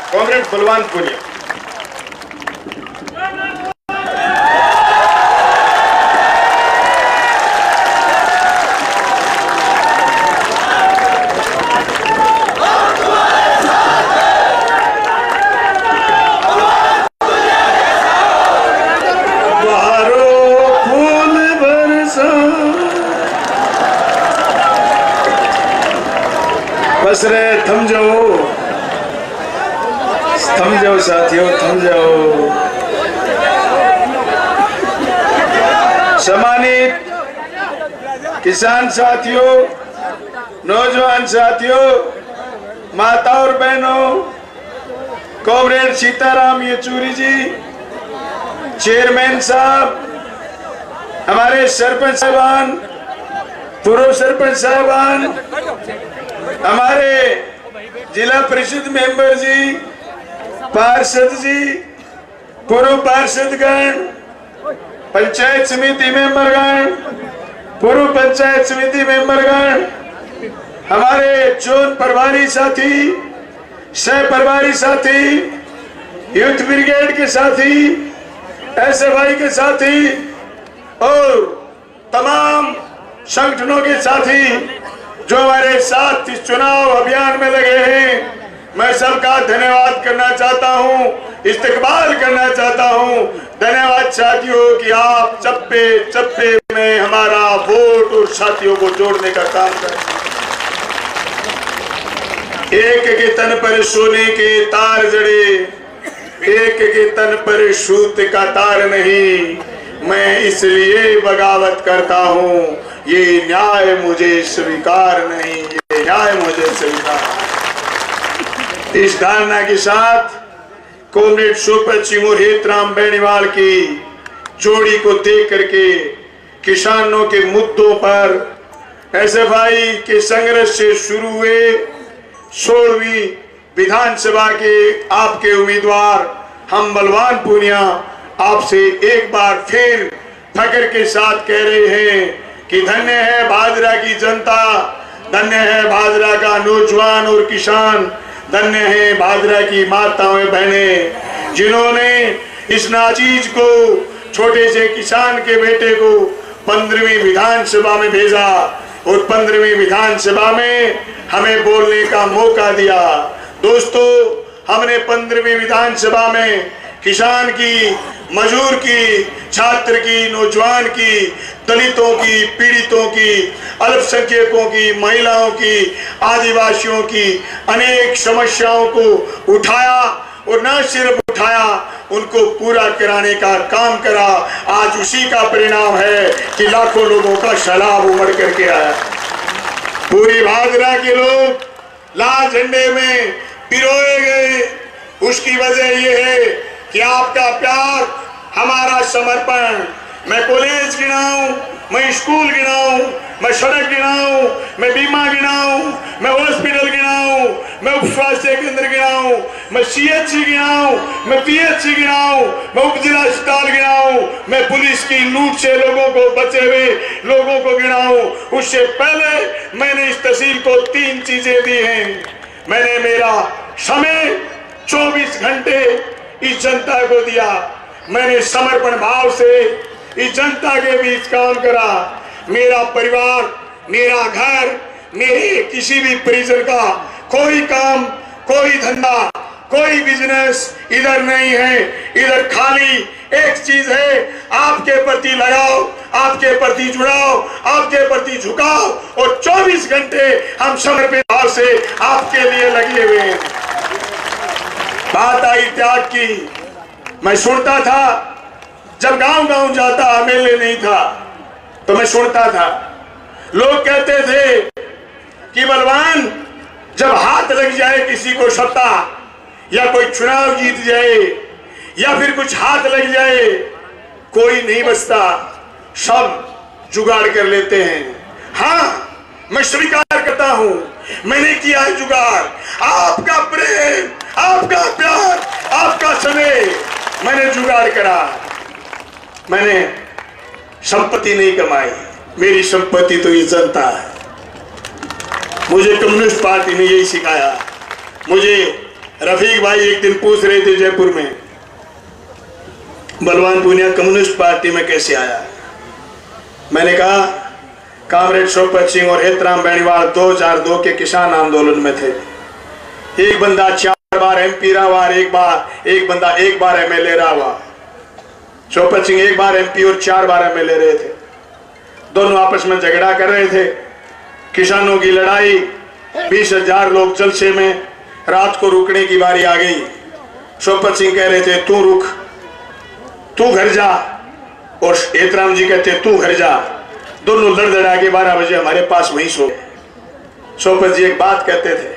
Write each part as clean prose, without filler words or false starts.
Comrade बलवान पुनिया। बस रे थम जाओ साथियों, थम जाओ। सम्मानित किसान साथियों, नौजवान साथियों, माता और बहनों, कॉमरेड सीताराम येचूरी जी, चेयरमैन साहब, हमारे सरपंच साहबान, पूर्व सरपंच साहबान, हमारे जिला परिषद मेंबर जी, पार्षद जी, पूर्व पार्षदगण, पंचायत समिति मेंबरगण, पूर्व पंचायत समिति मेंबरगण, हमारे जोन प्रभारी साथी, सह प्रभारी साथी, यूथ ब्रिगेड के साथी, SFI के साथी और तमाम संगठनों के साथी जो हमारे साथ इस चुनाव अभियान में लगे हैं, मैं सबका धन्यवाद करना चाहता हूं, इस्तकबाल करना चाहता हूं। धन्यवाद साथियों कि आप चप्पे चप्पे में हमारा वोट और साथियों को जोड़ने का काम करें। एक के तन पर सोने के तार जड़े, एक के तन पर सूत का तार नहीं, मैं इसलिए बगावत करता हूं, ये न्याय मुझे स्वीकार नहीं, ये न्याय मुझे स्वीकार। इस धारणा के साथ कॉमरेड सोपत सिंह और हेतराम बेनीवाल की जोड़ी को देख करके किसानों के मुद्दों पर SFI के संघर्ष से शुरू हुए 16वीं विधानसभा के आपके उम्मीदवार हम बलवान पुनिया आपसे एक बार फिर फख्र के साथ कह रहे हैं कि धन्य है भादरा की जनता, धन्य है भादरा का नौजवान और किसान, धन्य है भादरा की माताएं बहनें, जिन्होंने इस नाचीज को, छोटे से किसान के बेटे को 15वीं विधानसभा में भेजा और 15वीं विधानसभा में हमें बोलने का मौका दिया। दोस्तों, हमने 15वीं विधानसभा में किसान की, मजदूर की, छात्र की, नौजवान की, दलितों की, पीड़ितों की, अल्पसंख्यकों की, महिलाओं की, आदिवासियों की अनेक समस्याओं को उठाया और न सिर्फ उठाया, उनको पूरा कराने का काम करा। आज उसी का परिणाम है कि लाखों लोगों का सैलाब उमड़ करके आया। पूरी भादरा के लोग लाल झंडे में पिरोए गए। उसकी वजह यह है कि आपका प्यार, हमारा समर्पण। मैं कॉलेज गिनाऊं, मैं स्कूल गिनाऊं, मैं सड़क गिनाऊं, मैं बीमा गिनाऊं, मैं हॉस्पिटल गिनाऊं, मैं उप स्वास्थ्य केंद्र गिनाऊं, मैं CHC गिनाऊं, मैं PHC गिनाऊं, मैं उप जिला अस्पताल गिनाऊं, मैं पुलिस की लूट से लोगों को, बचे हुए लोगों को गिनाऊं। उससे पहले मैंने इस तहसील को 3 चीजें दी हैं। मैंने मेरा समय 24 घंटे इस जनता को दिया। मैंने समर्पण भाव से इस जनता के बीच काम करा। मेरा परिवार, मेरा घर, मेरे किसी भी परिजन का कोई काम, कोई धंधा, कोई बिजनेस इधर नहीं है। इधर खाली एक चीज है, आपके प्रति लगाव, आपके प्रति जुड़ाव, आपके प्रति झुकाव, और 24 घंटे हम समर्पित भाव से आपके लिए लगे हुए हैं। बात आई त्याग की। मैं सुनता था, जब गांव गांव जाता, मेले नहीं था तो मैं सुनता था, लोग कहते थे कि बलवान, जब हाथ लग जाए किसी को सत्ता, या कोई चुनाव जीत जाए, या फिर कुछ हाथ लग जाए, कोई नहीं बचता, सब जुगाड़ कर लेते हैं। हाँ, मैं स्वीकार करता हूं, मैंने किया है जुगाड़। आपका प्रेम, आपका प्यार, आपका समय मैंने जुगाड़ करा। मैंने संपत्ति नहीं कमाई, मेरी संपत्ति तो ये जनता है। मुझे कम्युनिस्ट पार्टी ने यही सिखाया। मुझे रफीक भाई एक दिन पूछ रहे थे जयपुर में, बलवान पूनिया कम्युनिस्ट पार्टी में कैसे आया। मैंने कहा कामरेड शोपत सिंह और हेतराम बेनीवाल 2002 के किसान आंदोलन में थे। एक बंदा 4 बार MP रहा हुआ, एक बंदा 1 बार MLA रहा हुआ। शोपत सिंह 1 बार MP और 4 बार MLA रहे थे। दोनों आपस में झगड़ा कर रहे थे, किसानों की लड़ाई, 20,000 लोग जलसे में, रात को रुकने की बारी आ गई। शोपत सिंह कह रहे थे तू रुक, तू घर जा, और हेतराम जी कहते तू घर जा। दोनों लड़ लड़ा के 12 बजे हमारे पास वहीं सो गए। शोपत जी एक बात कहते थे,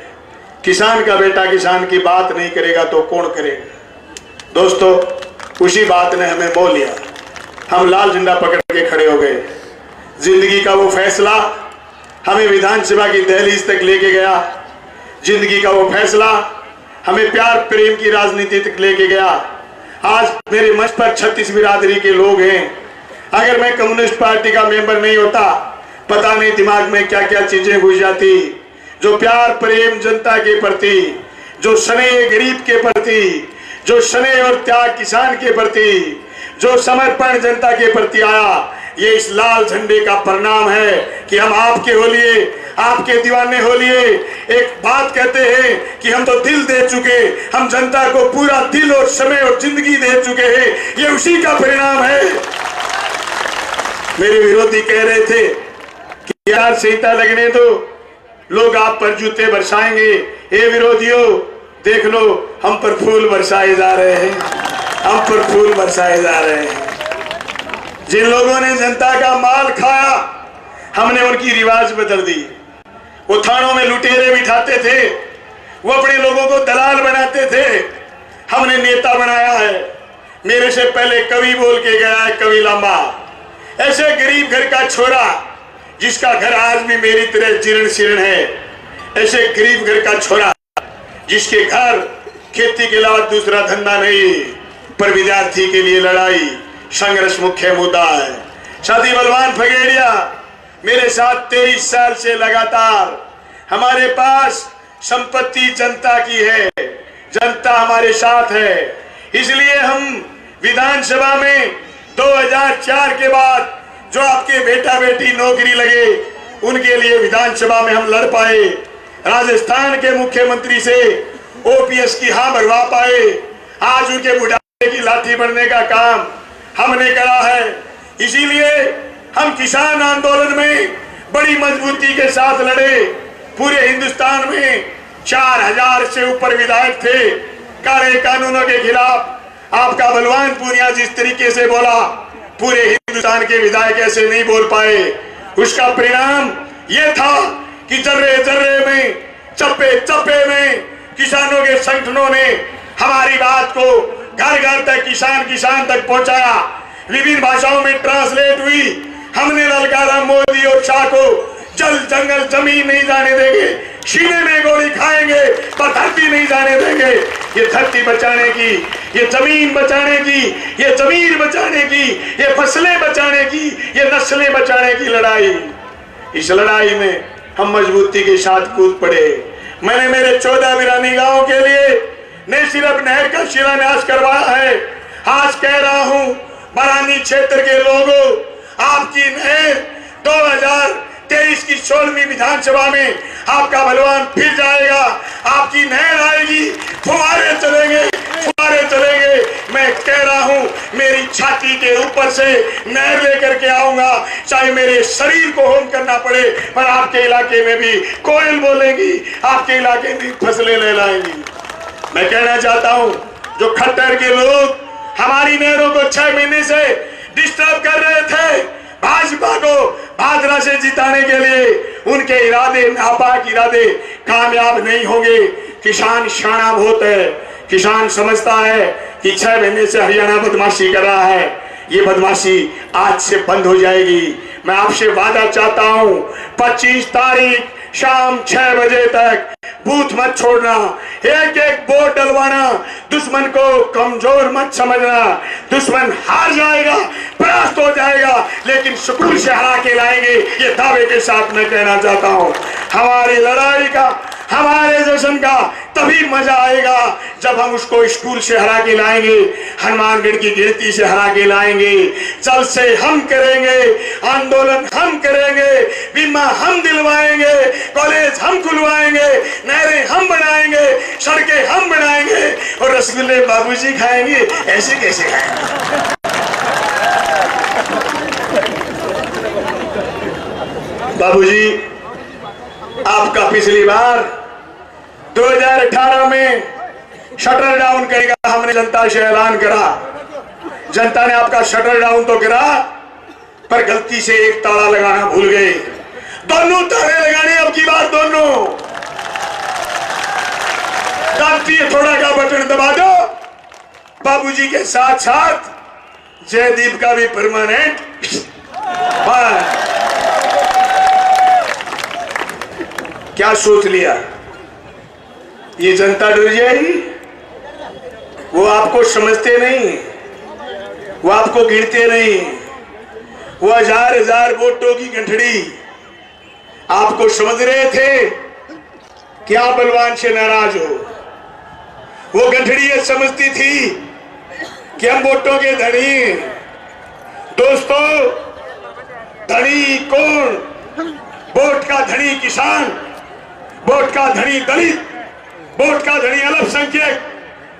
किसान का बेटा किसान की बात नहीं करेगा तो कौन करेगा। दोस्तों उसी बात ने हमें मोह लिया, हम लाल झंडा पकड़ के खड़े हो गए। जिंदगी का वो फैसला हमें विधानसभा की दहलीज तक लेके गया। जिंदगी का वो फैसला हमें प्यार प्रेम की राजनीति तक लेके गया। आज मेरे मंच पर 36 बिरादरी के लोग हैं। अगर मैं कम्युनिस्ट पार्टी का मेंबर नहीं होता, पता नहीं दिमाग में क्या क्या चीजें घुस जाती। जो प्यार प्रेम जनता के प्रति, जो स्नेह गरीब के प्रति, जो स्नेह और त्याग किसान के प्रति, जो समर्पण जनता के प्रति आया, ये इस लाल झंडे का परिणाम है कि हम आपके हो लिए, आपके दीवाने हो लिए। एक बात कहते हैं कि हम तो दिल दे चुके, हम जनता को पूरा दिल और समय और जिंदगी दे चुके हैं, ये उसी का परिणाम है। मेरे विरोधी कह रहे थे कि यार संहिता लगने दो, लोग आप पर जूते बरसाएंगे। ये विरोधियों देख लो, हम पर फूल बरसाए जा रहे हैं, हम पर फूल बरसाए जा रहे हैं। जिन लोगों ने जनता का माल खाया, हमने उनकी रिवाज बदल दी। वो थानों में लुटेरे बिठाते थे, वो अपने लोगों को दलाल बनाते थे, हमने नेता बनाया है। मेरे से पहले कवि बोल के गया है, कवि लांबा, ऐसे गरीब घर का छोरा जिसका घर आज भी मेरी तरह जीर्ण शीर्ण है, ऐसे गरीब घर का छोरा जिसके घर खेती के अलावा दूसरा धंधा नहीं, पर विद्यार्थी के लिए लड़ाई संघर्ष मुख्य मुद्दा है। साथी बलवान फगेड़िया मेरे साथ 23 साल से लगातार, हमारे पास संपत्ति जनता की है, जनता हमारे साथ है। इसलिए हम विधानसभा में 2004 के बाद जो आपके बेटा बेटी नौकरी लगे, उनके लिए विधानसभा में हम लड़ पाए। राजस्थान के मुख्यमंत्री से OPS की हाँ भरवा पाए। आज उनके बुढ़ापे की लाठी बनने का काम हमने करा है। इसीलिए हम किसान आंदोलन में बड़ी मजबूती के साथ लड़े। पूरे हिंदुस्तान में 4000 से ऊपर विधायक थे काले कानूनों के खिलाफ। आपका बलवान पूनिया जिस तरीके से बोला, पूरे हिंदुस्तान के विधायक ऐसे नहीं बोल पाए। उसका परिणाम यह था कि जर्रे जर्रे में, चप्पे चप्पे में किसानों के संगठनों ने हमारी बात को घर घर तक, किसान किसान तक पहुंचाया। विभिन्न भाषाओं में ट्रांसलेट हुई। हमने ललकारा मोदी और शाह को, जल जंगल जमीन नहीं जाने देंगे, सीने में गोली खाएंगे पर धरती नहीं जाने देंगे। ये धरती बचाने की, ये जमीन बचाने की, ये जमीन बचाने की, ये फसलें बचाने की, ये नस्लें बचाने की लड़ाई। इस लड़ाई में हम मजबूती के साथ कूद पड़े। मैंने मेरे 14 वीरानी गांव के लिए न सिर्फ नहर का शिलान्यास करवाया है, आज कह रहा हूं बरानी क्षेत्र के लोगों, आपकी नहर 2023 की 16वीं विधानसभा में आपका बलवान फिर जाएगा। आपकी नहर आएगी, फुहारे चलेंगे, फुहारे चलेंगे। मैं कह रहा हूं मेरी छाती के ऊपर से नहर लेकर के आऊंगा, चाहे मेरे शरीर को होम करना पड़े, पर आपके इलाके में भी कोयल बोलेंगी, आपके इलाके में फसलें ले लाएंगी। मैं कहना चाहता हूं जो खट्टर के लोग हमारी नहरों को 6 महीने से डिस्टर्ब कर रहे थे, भाजपा को भादरा से जिताने के लिए, उनके इरादे नापाक इरादे कामयाब नहीं होंगे। किसान शाना बहुत है, किसान समझता है कि 6 महीने से हरियाणा बदमाशी कर रहा है, ये बदमाशी आज से बंद हो जाएगी। मैं आपसे वादा चाहता हूं 25 तारीख शाम 6 बजे तक बूथ मत छोड़ना, एक एक वोट डलवाना। दुश्मन को कमजोर मत समझना, दुश्मन हार जाएगा, परास्त हो जाएगा, लेकिन सुकून से हरा के लाएंगे, ये दावे के साथ मैं कहना चाहता हूं। हमारी लड़ाई का, हमारे जश्न का तभी मजा आएगा जब हम उसको स्कूल से हरा के लाएंगे, हनुमानगढ़ की गिनती से हरा के लाएंगे। जलसे हम करेंगे, आंदोलन हम करेंगे, बीमा हम दिलवाएंगे, कॉलेज हम खुलवाएंगे, नहरें हम बनाएंगे, सड़कें हम बनाएंगे और रसगुल्ले बाबूजी खाएंगे। ऐसे कैसे खाएंगे? बाबूजी, आपका पिछली बार 2018 में शटर डाउन करेगा हमने जनता से ऐलान करा। जनता ने आपका शटर डाउन तो करा, पर गलती से एक ताला लगाना भूल गए। दोनों ताले लगाने अब की बार, दोनों दांती थोड़ा का बटन दबा दो। बाबूजी के साथ साथ जयदीप का भी परमानेंट। क्या सोच लिया? ये जनता डर जाएगी? वो आपको समझते नहीं, वो आपको गिनते नहीं। वो हजार हजार वोटों की गंठड़ी आपको समझ रहे थे कि आप बलवान से नाराज हो। वो गंठड़ी ये समझती थी कि हम वोटों के धनी। दोस्तों, धनी कौन? वोट का धनी किसान, वोट का धनी दलित, वोट का धनी अल्पसंख्यक,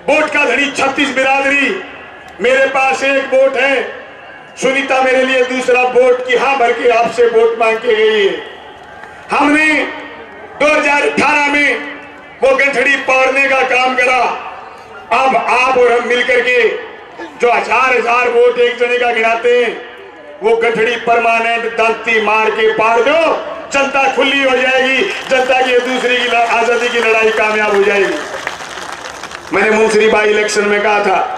वोट का धनी 36 बिरादरी। मेरे पास एक वोट है, सुनीता मेरे लिए दूसरा वोट की हाँ भर के आपसे वोट मांग के गई है। हमने 2018 में वो गंठड़ी पाड़ने का काम करा। अब आप और हम मिलकर के जो हजार हजार वोट एक जने का गिराते हैं, वो गंठड़ी परमानेंट दांती मार के पाड़ दो, जनता खुली हो जाएगी। जनता की दूसरी की आजादी की लड़ाई कामयाब हो जाएगी। मैंने मुंसरी बाई इलेक्शन में कहा था,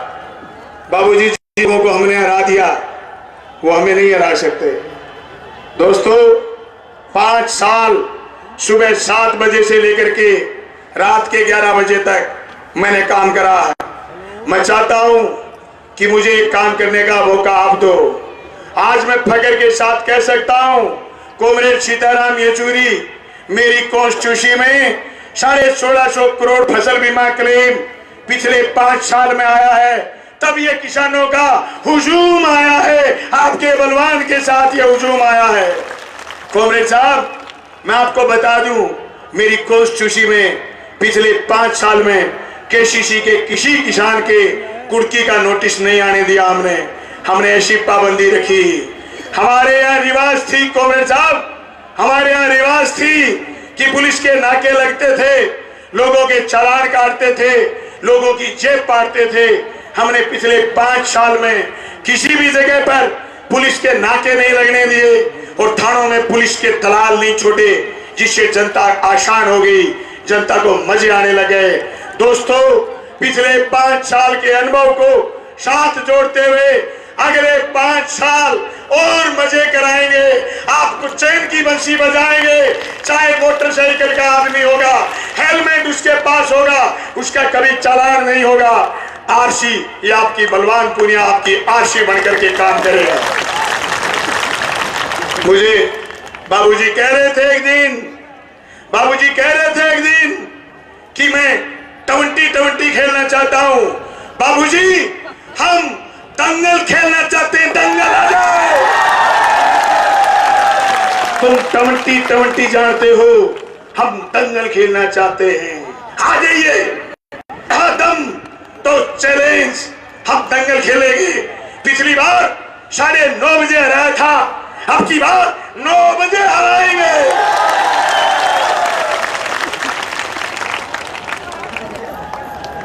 बाबूजी जिन को हमने हरा दिया वो हमें नहीं हरा सकते। दोस्तों, 5 साल सुबह 7 बजे से लेकर के रात के 11 बजे तक मैंने काम करा है। मैं चाहता हूं कि मुझे काम करने का मौका आप दो। आज मैं फख्र के साथ कह सकता हूं, कॉमरेड सीताराम येचुरी मेरी कॉन्स्टिट्यूंसी में 1650 करोड़ फसल बीमा क्लेम पिछले 5 साल में आया है। तब ये किसानों का हुजूम आया है, आपके बलवान के साथ ये हुजूम आया है। कॉमरेड साहब, मैं आपको बता दूं, मेरी कॉन्स्टिट्यूंसी में पिछले 5 साल में केसीसी के किसी किसान के कुर्की का नोटिस नहीं आने दिया। हमने ऐसी पाबंदी रखी। हमारे यहाँ रिवाज थी कॉमरेड साहब, हमारे यहाँ रिवाज थी कि पुलिस के नाके लगते थे, लोगों के चालान काटते थे, लोगों की जेब पाड़ते थे। हमने पिछले 5 साल में किसी भी जगह पर पुलिस के नाके नहीं लगने दिए और थानों में पुलिस के दलाल नहीं छोड़े, जिससे जनता आसान हो गई, जनता को मजे आने लगे। दोस्तों, पिछले 5 साल के अनुभव को साथ जोड़ते हुए अगले 5 साल और मजे कराएंगे। आपको चैन की बंसी बजाएंगे। चाहे मोटरसाइकिल का आदमी होगा, हेलमेट उसके पास होगा, उसका कभी चालान नहीं होगा। आरसी, ये आपकी बलवान पुनिया आपकी आरसी बनकर के काम करेगा। मुझे बाबूजी कह रहे थे एक दिन कि मैं 20-20 खेलना चाहता हूं। बाबूजी, हम दंगल खेलना चाहते हैं, दंगल आ जाओ। तुम 20-20 जानते हो, हम दंगल खेलना चाहते हैं, आ जाइए। दम तो चैलेंज, हम दंगल खेलेंगे। पिछली बार 9:30 बजे हराया था, अब की बार 9 बजे हराएंगे।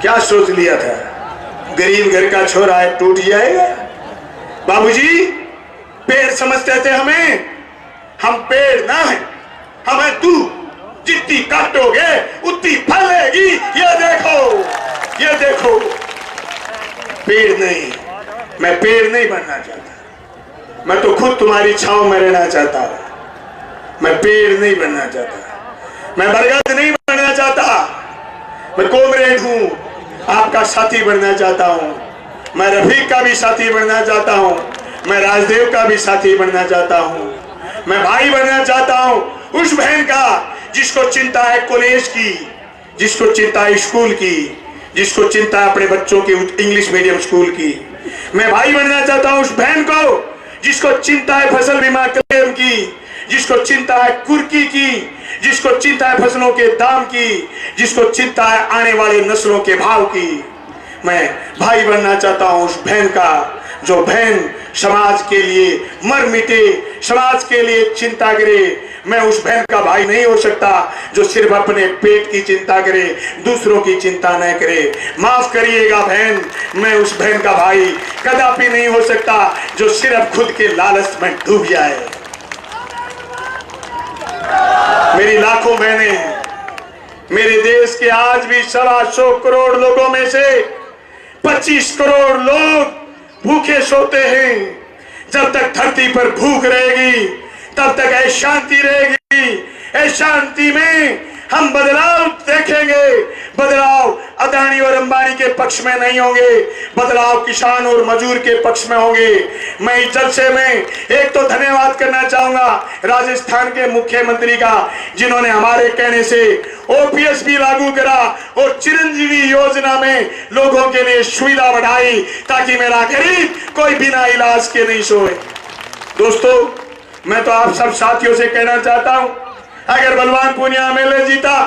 क्या सोच लिया था? गरीब घर का छोरा है, टूट जाएगा। बाबूजी, पेड़ समझते थे हमें, हम पेड़ ना है, हम है तू। जितनी काटोगे उतनी फलेगी। ये देखो, पेड़ नहीं, मैं पेड़ नहीं बनना चाहता। मैं तो खुद तुम्हारी छांव में रहना चाहता हूं। मैं पेड़ नहीं बनना चाहता, मैं बरगद नहीं बनना चाहता। मैं कॉमरेड हूं, आपका साथी बनना चाहता हूं। मैं रफीक का भी साथी बनना चाहता हूं, मैं राजदेव का भी साथी बनना चाहता हूं, मैं भाई बनना चाहता हूं उस बहन का जिसको चिंता है कॉलेज की, जिसको चिंता है स्कूल की, जिसको चिंता है अपने बच्चों की इंग्लिश मीडियम स्कूल की। मैं भाई बनना चाहता हूं उस बहन को जिसको चिंता है फसल बीमा क्लेम की, जिसको चिंता है कुर्की की, जिसको चिंता है फसलों के दाम की, जिसको चिंता है आने वाले नस्लों के भाव की। मैं भाई बनना चाहता हूं उस बहन का जो बहन समाज के लिए मर मिटे, समाज के लिए चिंता करे। मैं उस बहन का भाई नहीं हो सकता जो सिर्फ अपने पेट की चिंता करे, दूसरों की चिंता न करे। माफ करिएगा बहन, मैं उस बहन का भाई कदापि नहीं हो सकता जो सिर्फ खुद के लालच में डूब जाए। मेरी लाखों बहनें, मेरे देश के आज भी 125 करोड़ लोगों में से 25 करोड़ लोग भूखे सोते हैं। जब तक धरती पर भूख रहेगी तब तक अशांति रहेगी। अशांति में हम बदलाव देखेंगे। बदलाव अदानी और अंबानी के पक्ष में नहीं होंगे, बदलाव किसान और मजदूर के पक्ष में होंगे। मैं इस जलसे में एक तो धन्यवाद करना चाहूंगा राजस्थान के मुख्यमंत्री का, जिन्होंने हमारे कहने से ओपीएस भी लागू करा और चिरंजीवी योजना में लोगों के लिए सुविधा बढ़ाई ताकि मेरा गरीब कोई बिना इलाज के नहीं सोए। दोस्तों, मैं तो आप सब साथियों से कहना चाहता हूं, अगर बलवान पूनिया एमएलए जीता,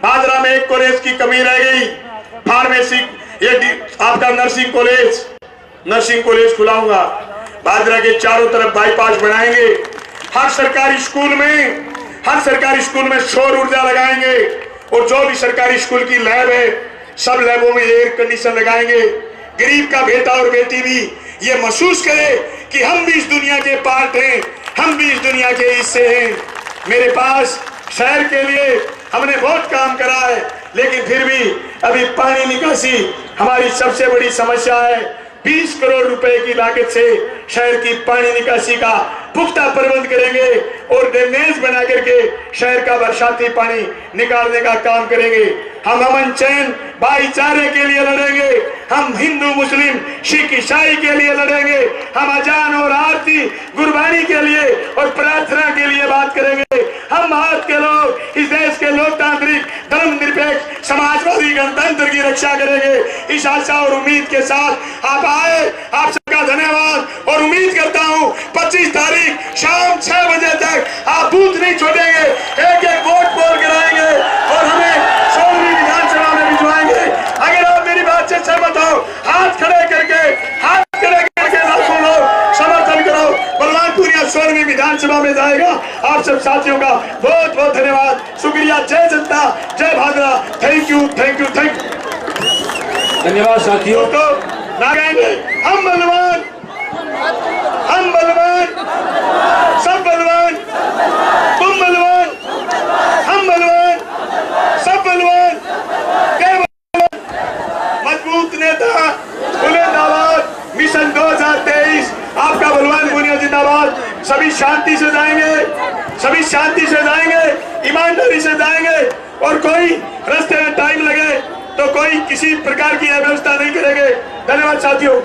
भादरा में एक कॉलेज की कमी रह गई, फार्मेसी ये आपका नर्सिंग कॉलेज खुलाऊंगा। भादरा के चारों तरफ बाईपास बनाएंगे। हर सरकारी स्कूल में सौर ऊर्जा लगाएंगे और जो भी सरकारी स्कूल की लैब है सब लैबों में एयर कंडीशन लगाएंगे। गरीब का बेटा और बेटी भी ये महसूस करे कि हम भी इस दुनिया के पार्ट हैं, हम भी इस दुनिया के हिस्से हैं। मेरे पास शहर के लिए हमने बहुत काम करा है, लेकिन फिर भी अभी पानी निकासी हमारी सबसे बड़ी समस्या है। 20 करोड़ रुपए की लागत से शहर की पानी निकासी का पुख्ता प्रबंध करेंगे और ड्रेनेज बना करके शहर का बरसाती पानी निकालने का काम करेंगे। हम अमन चैन भाईचारे के लिए लड़ेंगे। हम हिंदू मुस्लिम सिख ईसाई के लिए लड़ेंगे। हम अजान और आरती गुरबानी के लिए और प्रार्थना के लिए बात करेंगे। हम भारत के लोग इस देश के लोकतांत्रिक धर्मनिरपेक्ष समाजवादी गणतंत्र की रक्षा करेंगे। इस आशा और उम्मीद के साथ आप आए, आप सबका धन्यवाद और उम्मीद करता हूं 25 तारीख शाम 6 बजे तक आप बूथ नहीं छोड़ेंगे, एक एक वोट पोल कराएंगे और हमें 16वीं विधानसभा में भिजवाएंगे। अगर आप मेरी बात से सहमत हो, हाथ खड़े करके लाखों लोग समर्थन करो। बलवान पूनिया 16वीं विधानसभा में जाएगा। आप सब साथियों का बहुत बहुत धन्यवाद, शुक्रिया। जय जनता, जय भादरा। Thank you. धन्यवाद साथियों। तो ना कहेंगे हम बलवान, सब बलवान, तुम बलवान, हम बलवान, सब बलवान, जय बलवान। मजबूत नेता, बुलंदाबाद, मिशन 2023, आपका बलवान पूनिया जिंदाबाद। सभी शांति से जाएंगे, ईमानदारी से जाएंगे और कोई रास्ते में टाइम लगे तो कोई किसी प्रकार की अव्यवस्था नहीं करेंगे। धन्यवाद साथियों।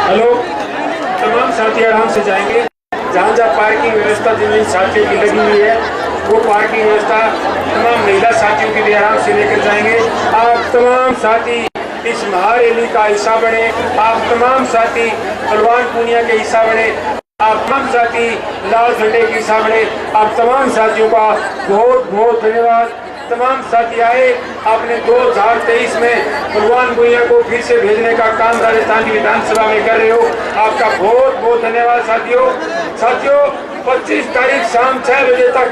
हेलो, तमाम साथी आराम से जाएंगे। जहाँ जहाँ पार्किंग व्यवस्था जिन साथियों की लगी हुई है वो पार्किंग व्यवस्था तमाम महिला साथियों के लिए आराम से लेकर जाएंगे। आप तमाम साथी इस महारैली का हिस्सा बने, आप तमाम साथी बलवान पूनिया के हिस्सा बने, आप तमाम साथी लाल झंडे के हिस्सा बने। आप तमाम साथियों का बहुत बहुत धन्यवाद। तमाम साथी आए, आपने 2023 में बलवान पूनिया को फिर से भेजने का काम राजस्थान की विधानसभा में कर रहे हो, आपका बहुत बहुत धन्यवाद साथियों। 25 तारीख शाम 6 बजे तक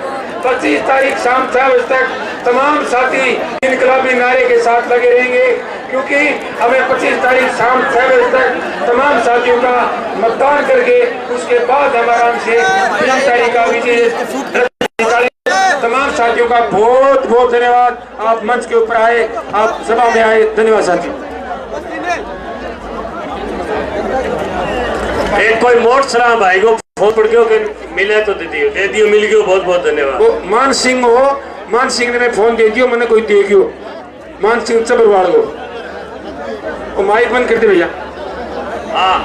तमाम साथी इनकलाबी नारे के साथ लगे रहेंगे, क्योंकि हमें 25 तारीख शाम 6 बजे तक तमाम साथियों का मतदान करके उसके बाद हम आराम से 3 तारीख का विजय निकालें। तमाम साथियों का बहुत बहुत धन्यवाद। आप मंच के ऊपर आए, आप सभा में आए, धन्यवाद साथियों। एक कोई मोट सलाह भाई को फोन पड़ गयो मिले तो दे दियो मिल गयो, बहुत बहुत धन्यवाद। वो मान सिंह ने मैं फोन दे दियो, मैंने कोई दे गयो मान सिंह चबरवाड़ को। वो माइक बंद कर दे भैया। हाँ